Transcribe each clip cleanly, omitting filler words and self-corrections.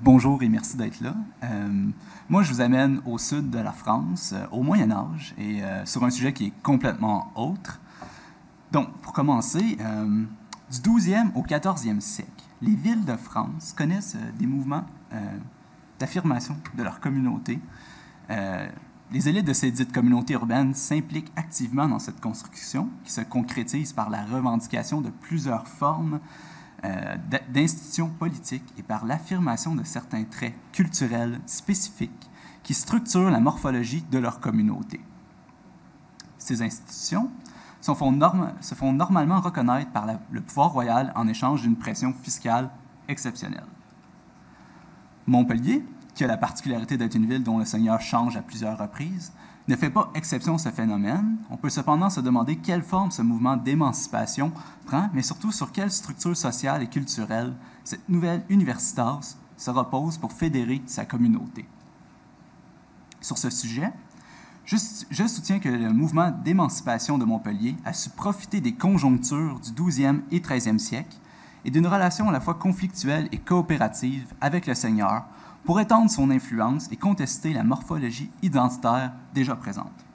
Bonjour et merci d'être là. Moi, je vous amène au sud de la France, au Moyen Âge, et sur un sujet qui est complètement autre. Donc, pour commencer, du 12e au 14e siècle, les villes de France connaissent des mouvements d'affirmation de leur communauté. Les élites de ces dites communautés urbaines s'impliquent activement dans cette construction, qui se concrétise par la revendication de plusieurs formes d'institutions politiques et par l'affirmation de certains traits culturels spécifiques qui structurent la morphologie de leur communauté. Ces institutions se font normalement reconnaître par le pouvoir royal en échange d'une pression fiscale exceptionnelle. Montpellier, qui a la particularité d'être une ville dont le seigneur change à plusieurs reprises, ne fait pas exception à ce phénomène. On peut cependant se demander quelle forme ce mouvement d'émancipation prend, mais surtout sur quelle structure sociale et culturelle cette nouvelle universitas se repose pour fédérer sa communauté. Sur ce sujet, je soutiens que le mouvement d'émancipation de Montpellier a su profiter des conjonctures du 12e et 13e siècle et d'une relation à la fois conflictuelle et coopérative avec le seigneur pour étendre son influence et contester la morphologie identitaire déjà présente.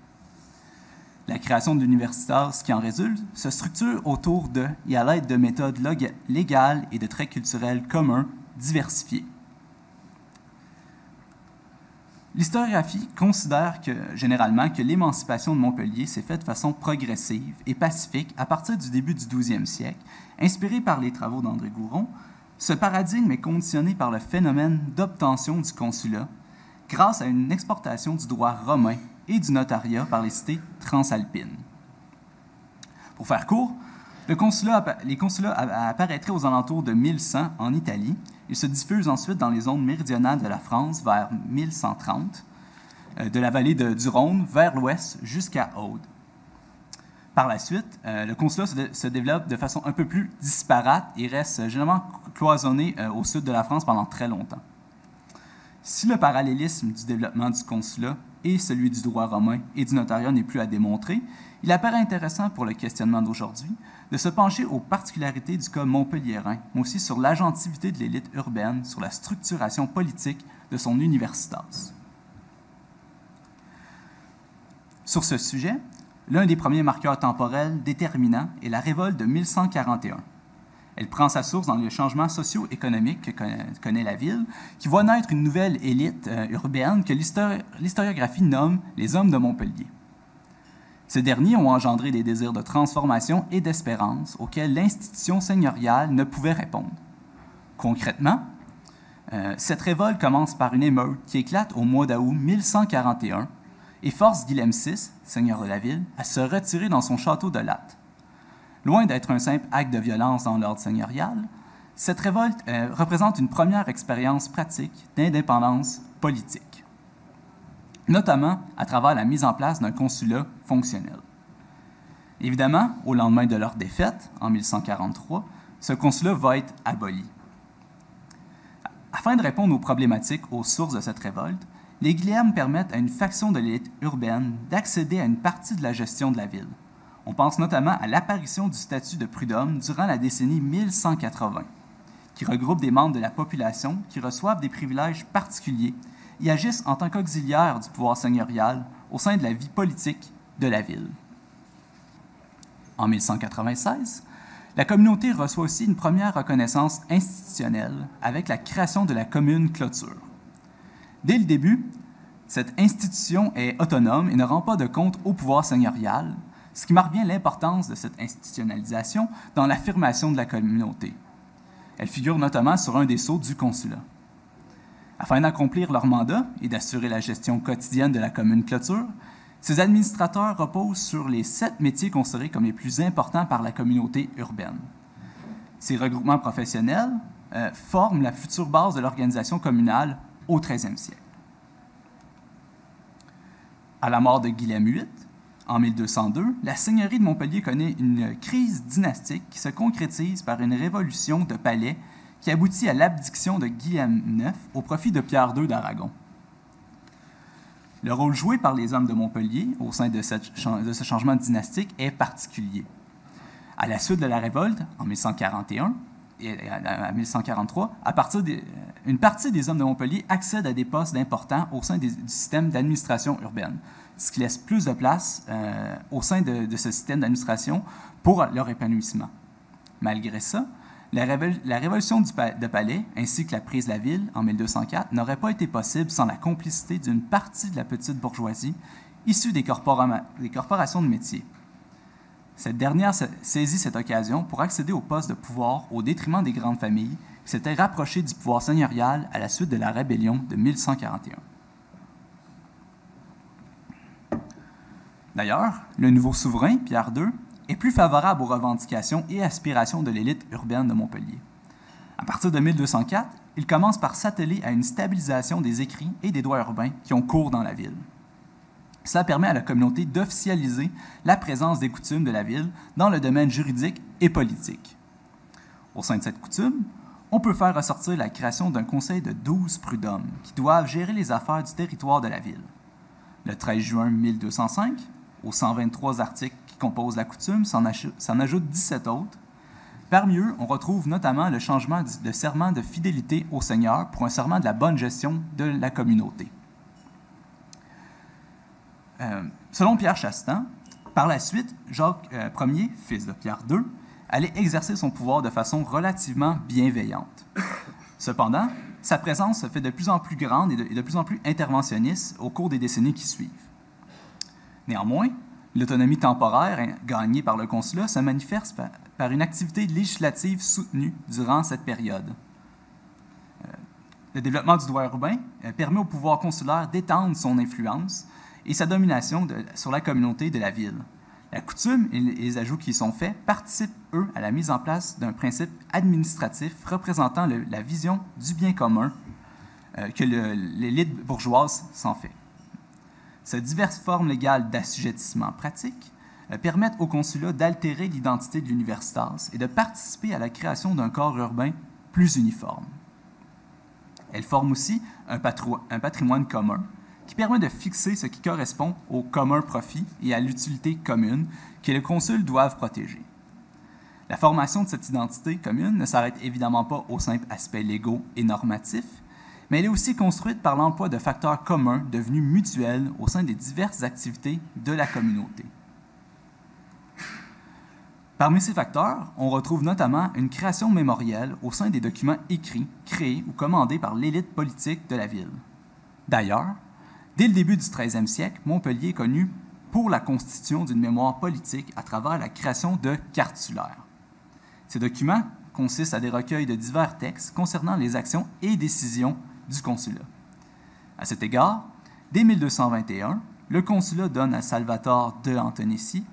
La création de l'universitas qui en résulte se structure autour de et à l'aide de méthodes légales et de traits culturels communs diversifiés. L'historiographie considère généralement que l'émancipation de Montpellier s'est faite de façon progressive et pacifique à partir du début du 12e siècle, inspirée par les travaux d'André Gouron. Ce paradigme est conditionné par le phénomène d'obtention du consulat grâce à une exportation du droit romain et du notariat par les cités transalpines. Pour faire court, les consulats apparaîtraient aux alentours de 1100 en Italie. Ils se diffusent ensuite dans les zones méridionales de la France vers 1130, de la vallée du Rhône vers l'ouest jusqu'à Aude. Par la suite, le consulat se développe de façon un peu plus disparate et reste généralement cloisonné au sud de la France pendant très longtemps. Si le parallélisme du développement du consulat et celui du droit romain et du notariat n'est plus à démontrer, il apparaît intéressant pour le questionnement d'aujourd'hui de se pencher aux particularités du cas montpelliérain, mais aussi sur l'agentivité de l'élite urbaine, sur la structuration politique de son universitas. Sur ce sujet, l'un des premiers marqueurs temporels déterminants est la révolte de 1141. Elle prend sa source dans les changements socio-économiques que connaît la ville, qui voit naître une nouvelle élite urbaine que l'historiographie nomme les hommes de Montpellier. Ces derniers ont engendré des désirs de transformation et d'espérance auxquels l'institution seigneuriale ne pouvait répondre. Concrètement, cette révolte commence par une émeute qui éclate au mois d'août 1141 et force Guilhem VI, seigneur de la ville, à se retirer dans son château de Latte. Loin d'être un simple acte de violence dans l'ordre seigneurial, cette révolte représente une première expérience pratique d'indépendance politique, notamment à travers la mise en place d'un consulat fonctionnel. Évidemment, au lendemain de leur défaite, en 1143, ce consulat va être aboli. Afin de répondre aux problématiques aux sources de cette révolte, les Guilhem permettent à une faction de l'élite urbaine d'accéder à une partie de la gestion de la ville. On pense notamment à l'apparition du statut de prud'homme durant la décennie 1180, qui regroupe des membres de la population qui reçoivent des privilèges particuliers et agissent en tant qu'auxiliaires du pouvoir seigneurial au sein de la vie politique de la ville. En 1196, la communauté reçoit aussi une première reconnaissance institutionnelle avec la création de la commune clôture. Dès le début, cette institution est autonome et ne rend pas de compte au pouvoir seigneurial, ce qui marque bien l'importance de cette institutionnalisation dans l'affirmation de la communauté. Elle figure notamment sur un des sceaux du consulat. Afin d'accomplir leur mandat et d'assurer la gestion quotidienne de la commune clôture, ces administrateurs reposent sur les 7 métiers considérés comme les plus importants par la communauté urbaine. Ces regroupements professionnels forment la future base de l'organisation communale au 13e siècle. À la mort de Guilhem VIII, en 1202, la seigneurie de Montpellier connaît une crise dynastique qui se concrétise par une révolution de palais qui aboutit à l'abdiction de Guilhem IX au profit de Pierre II d'Aragon. Le rôle joué par les hommes de Montpellier au sein de ce changement dynastique est particulier. À la suite de la révolte, en 1141, à 1143, une partie des hommes de Montpellier accèdent à des postes importants au sein du système d'administration urbaine, ce qui laisse plus de place au sein de ce système d'administration pour leur épanouissement. Malgré ça, la révolution de Palais, ainsi que la prise de la ville en 1204, n'aurait pas été possible sans la complicité d'une partie de la petite bourgeoisie issue des corporations de métiers. Cette dernière saisit cette occasion pour accéder au poste de pouvoir au détriment des grandes familles qui s'étaient rapprochées du pouvoir seigneurial à la suite de la rébellion de 1141. D'ailleurs, le nouveau souverain, Pierre II, est plus favorable aux revendications et aspirations de l'élite urbaine de Montpellier. À partir de 1204, il commence par s'atteler à une stabilisation des écrits et des droits urbains qui ont cours dans la ville. Cela permet à la communauté d'officialiser la présence des coutumes de la ville dans le domaine juridique et politique. Au sein de cette coutume, on peut faire ressortir la création d'un conseil de 12 prud'hommes qui doivent gérer les affaires du territoire de la ville. Le 13 juin 1205, aux 123 articles qui composent la coutume, s'en ajoutent 17 autres. Parmi eux, on retrouve notamment le changement de serment de fidélité au Seigneur pour un serment de la bonne gestion de la communauté. Selon Pierre Chastan, par la suite, Jacques Ier, fils de Pierre II, allait exercer son pouvoir de façon relativement bienveillante. Cependant, sa présence se fait de plus en plus grande et de plus en plus interventionniste au cours des décennies qui suivent. Néanmoins, l'autonomie temporaire gagnée par le consulat se manifeste par une activité législative soutenue durant cette période. Le développement du droit urbain permet au pouvoir consulaire d'étendre son influence et sa domination sur la communauté de la ville. La coutume et les ajouts qui y sont faits participent, eux, à la mise en place d'un principe administratif représentant la vision du bien commun que l'élite bourgeoise s'en fait. Ces diverses formes légales d'assujettissement pratique permettent au consulat d'altérer l'identité de l'universitas et de participer à la création d'un corps urbain plus uniforme. Elles forment aussi un patrimoine commun qui permet de fixer ce qui correspond au commun profit et à l'utilité commune que les consuls doivent protéger. La formation de cette identité commune ne s'arrête évidemment pas aux simples aspects légaux et normatifs, mais elle est aussi construite par l'emploi de facteurs communs devenus mutuels au sein des diverses activités de la communauté. Parmi ces facteurs, on retrouve notamment une création mémorielle au sein des documents écrits, créés ou commandés par l'élite politique de la ville. D'ailleurs, dès le début du 13e siècle, Montpellier est connu pour la constitution d'une mémoire politique à travers la création de cartulaires. Ces documents consistent à des recueils de divers textes concernant les actions et décisions du consulat. À cet égard, dès 1221, le consulat donne à Salvatore de Antonessi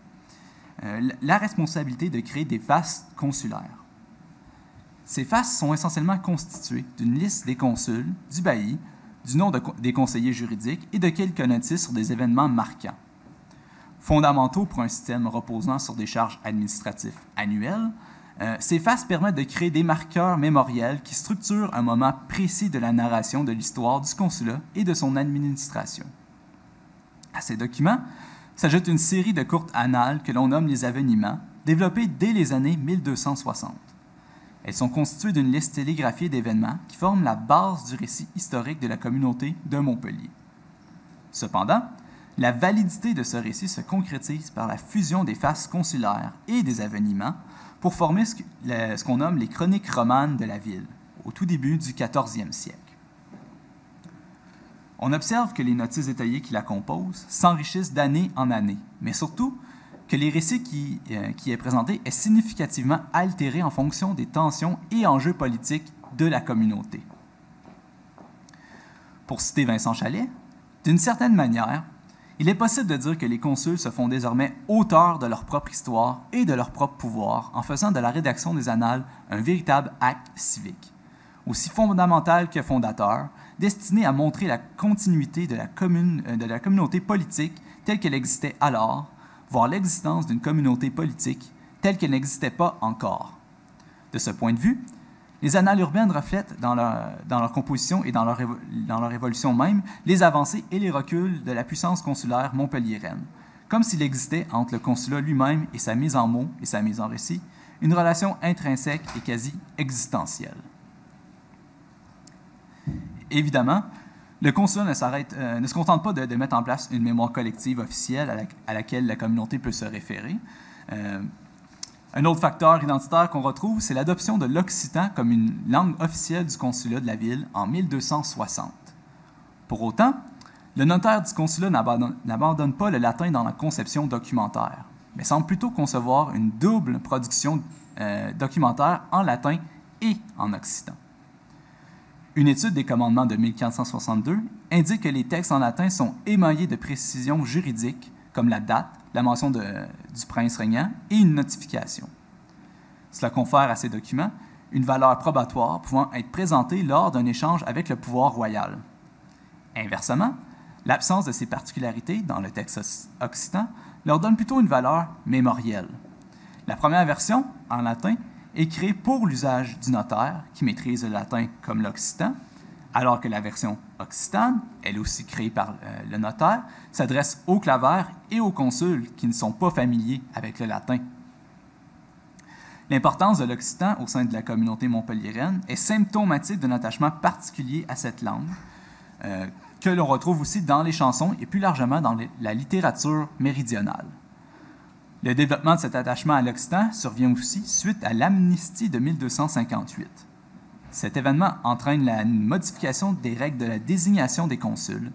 la responsabilité de créer des fasces consulaires. Ces fasces sont essentiellement constituées d'une liste des consuls, du bailli, du nom des conseillers juridiques et de quelques notices sur des événements marquants. Fondamentaux pour un système reposant sur des charges administratives annuelles, ces fasces permettent de créer des marqueurs mémoriels qui structurent un moment précis de la narration de l'histoire du consulat et de son administration. À ces documents s'ajoute une série de courtes annales que l'on nomme les aveniements, développées dès les années 1260. Elles sont constituées d'une liste télégraphiée d'événements qui forment la base du récit historique de la communauté de Montpellier. Cependant, la validité de ce récit se concrétise par la fusion des fasces consulaires et des aveniements pour former ce qu'on nomme les chroniques romanes de la ville, au tout début du 14e siècle. On observe que les notices détaillées qui la composent s'enrichissent d'année en année, mais surtout que les récits qui est présenté est significativement altéré en fonction des tensions et enjeux politiques de la communauté. Pour citer Vincent Chalais, d'une certaine manière, il est possible de dire que les consuls se font désormais auteurs de leur propre histoire et de leur propre pouvoir en faisant de la rédaction des annales un véritable acte civique, aussi fondamental que fondateur, destiné à montrer la continuité de la communauté politique telle qu'elle existait alors, voire l'existence d'une communauté politique telle qu'elle n'existait pas encore. De ce point de vue, les annales urbaines reflètent dans leur composition et dans leur évolution même les avancées et les reculs de la puissance consulaire montpelliéraine, comme s'il existait entre le consulat lui-même et sa mise en mots et sa mise en récit une relation intrinsèque et quasi existentielle. Évidemment, le consulat ne se contente pas de mettre en place une mémoire collective officielle à laquelle la communauté peut se référer. Un autre facteur identitaire qu'on retrouve, c'est l'adoption de l'occitan comme une langue officielle du consulat de la ville en 1260. Pour autant, le notaire du consulat n'abandonne pas le latin dans la conception documentaire, mais semble plutôt concevoir une double production documentaire en latin et en occitan. Une étude des commandements de 1462 indique que les textes en latin sont émaillés de précisions juridiques, comme la date, la mention du prince régnant et une notification. Cela confère à ces documents une valeur probatoire pouvant être présentée lors d'un échange avec le pouvoir royal. Inversement, l'absence de ces particularités dans le texte occitan leur donne plutôt une valeur mémorielle. La première version, en latin, est créée pour l'usage du notaire, qui maîtrise le latin comme l'occitan, alors que la version occitane, elle aussi créée par le notaire, s'adresse aux clavers et aux consuls qui ne sont pas familiers avec le latin. L'importance de l'occitan au sein de la communauté montpelliéraine est symptomatique d'un attachement particulier à cette langue, que l'on retrouve aussi dans les chansons et plus largement dans la littérature méridionale. Le développement de cet attachement à l'occitan survient aussi suite à l'amnistie de 1258. Cet événement entraîne la modification des règles de la désignation des consuls,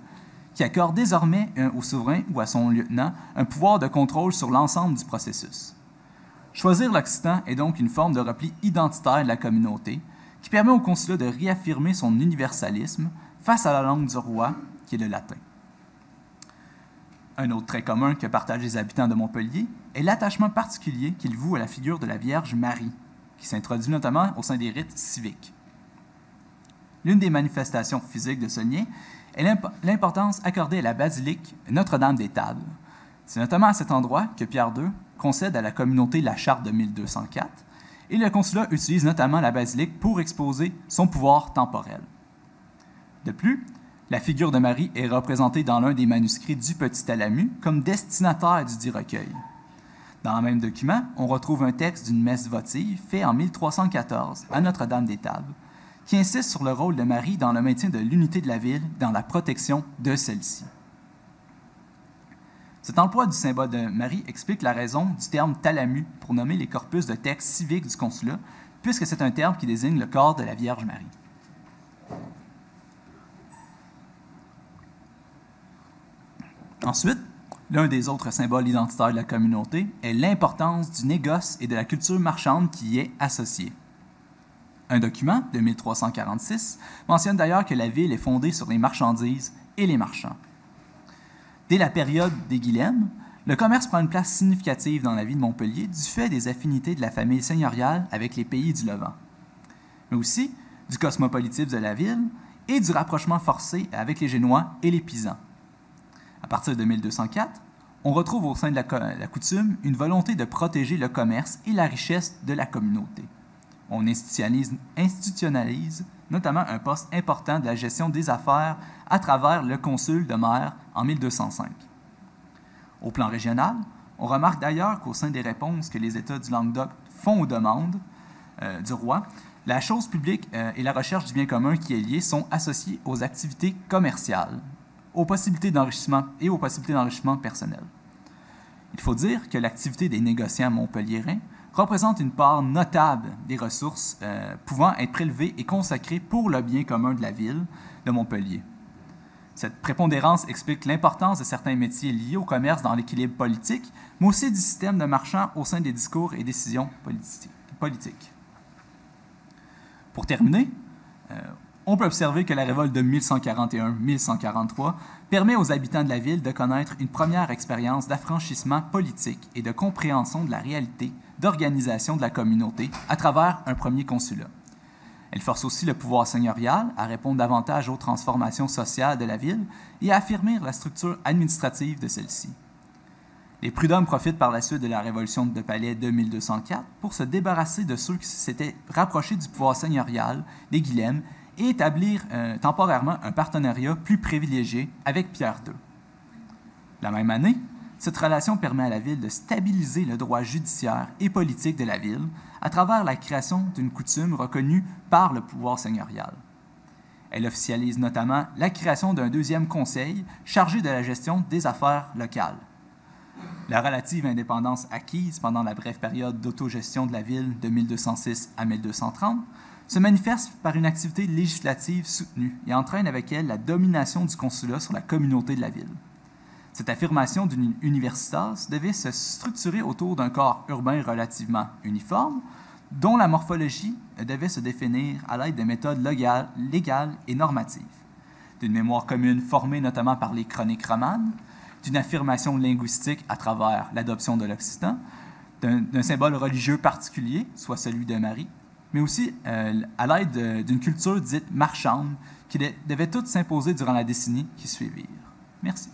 qui accordent désormais au souverain ou à son lieutenant un pouvoir de contrôle sur l'ensemble du processus. Choisir l'occitan est donc une forme de repli identitaire de la communauté qui permet au consulat de réaffirmer son universalisme face à la langue du roi, qui est le latin. Un autre trait commun que partagent les habitants de Montpellier est l'attachement particulier qu'ils vouent à la figure de la Vierge Marie, qui s'introduit notamment au sein des rites civiques. L'une des manifestations physiques de ce lien est l'importance accordée à la basilique Notre-Dame-des-Tables. C'est notamment à cet endroit que Pierre II concède à la communauté la charte de 1204, et le consulat utilise notamment la basilique pour exposer son pouvoir temporel. De plus, la figure de Marie est représentée dans l'un des manuscrits du Petit Talamu comme destinataire du dit recueil. Dans le même document, on retrouve un texte d'une messe votive fait en 1314 à Notre-Dame-des-Tables, qui insiste sur le rôle de Marie dans le maintien de l'unité de la ville, dans la protection de celle-ci. Cet emploi du symbole de Marie explique la raison du terme Talamu pour nommer les corpus de textes civiques du consulat, puisque c'est un terme qui désigne le corps de la Vierge Marie. Ensuite, l'un des autres symboles identitaires de la communauté est l'importance du négoce et de la culture marchande qui y est associée. Un document de 1346 mentionne d'ailleurs que la ville est fondée sur les marchandises et les marchands. Dès la période des Guilhem, le commerce prend une place significative dans la vie de Montpellier du fait des affinités de la famille seigneuriale avec les pays du Levant, mais aussi du cosmopolitisme de la ville et du rapprochement forcé avec les Génois et les Pisans. À partir de 1204, on retrouve au sein de la coutume une volonté de protéger le commerce et la richesse de la communauté. On institutionnalise notamment un poste important de la gestion des affaires à travers le consul de mer en 1205. Au plan régional, on remarque d'ailleurs qu'au sein des réponses que les États du Languedoc font aux demandes du roi, la chose publique et la recherche du bien commun qui est lié sont associés aux activités commerciales, aux possibilités d'enrichissement et aux possibilités d'enrichissement personnel. Il faut dire que l'activité des négociants montpelliérains représente une part notable des ressources pouvant être prélevées et consacrées pour le bien commun de la ville de Montpellier. Cette prépondérance explique l'importance de certains métiers liés au commerce dans l'équilibre politique, mais aussi du système de marchands au sein des discours et décisions politiques. Pour terminer, on peut observer que la révolte de 1141-1143 permet aux habitants de la ville de connaître une première expérience d'affranchissement politique et de compréhension de la réalité d'organisation de la communauté à travers un premier consulat. Elle force aussi le pouvoir seigneurial à répondre davantage aux transformations sociales de la ville et à affirmer la structure administrative de celle-ci. Les prud'hommes profitent par la suite de la révolution de Palais de 1204 pour se débarrasser de ceux qui s'étaient rapprochés du pouvoir seigneurial des Guilhem et établir temporairement un partenariat plus privilégié avec Pierre II. La même année, Cette relation permet à la ville de stabiliser le droit judiciaire et politique de la ville à travers la création d'une coutume reconnue par le pouvoir seigneurial. Elle officialise notamment la création d'un deuxième conseil chargé de la gestion des affaires locales. La relative indépendance acquise pendant la brève période d'autogestion de la ville de 1206 à 1230 se manifeste par une activité législative soutenue et entraîne avec elle la domination du consulat sur la communauté de la ville. Cette affirmation d'une universitas devait se structurer autour d'un corps urbain relativement uniforme, dont la morphologie devait se définir à l'aide de méthodes légales et normatives, d'une mémoire commune formée notamment par les chroniques romanes, d'une affirmation linguistique à travers l'adoption de l'occitan, d'un symbole religieux particulier, soit celui de Marie, mais aussi à l'aide d'une culture dite marchande qui devait toute s'imposer durant la décennie qui suivirent. Merci.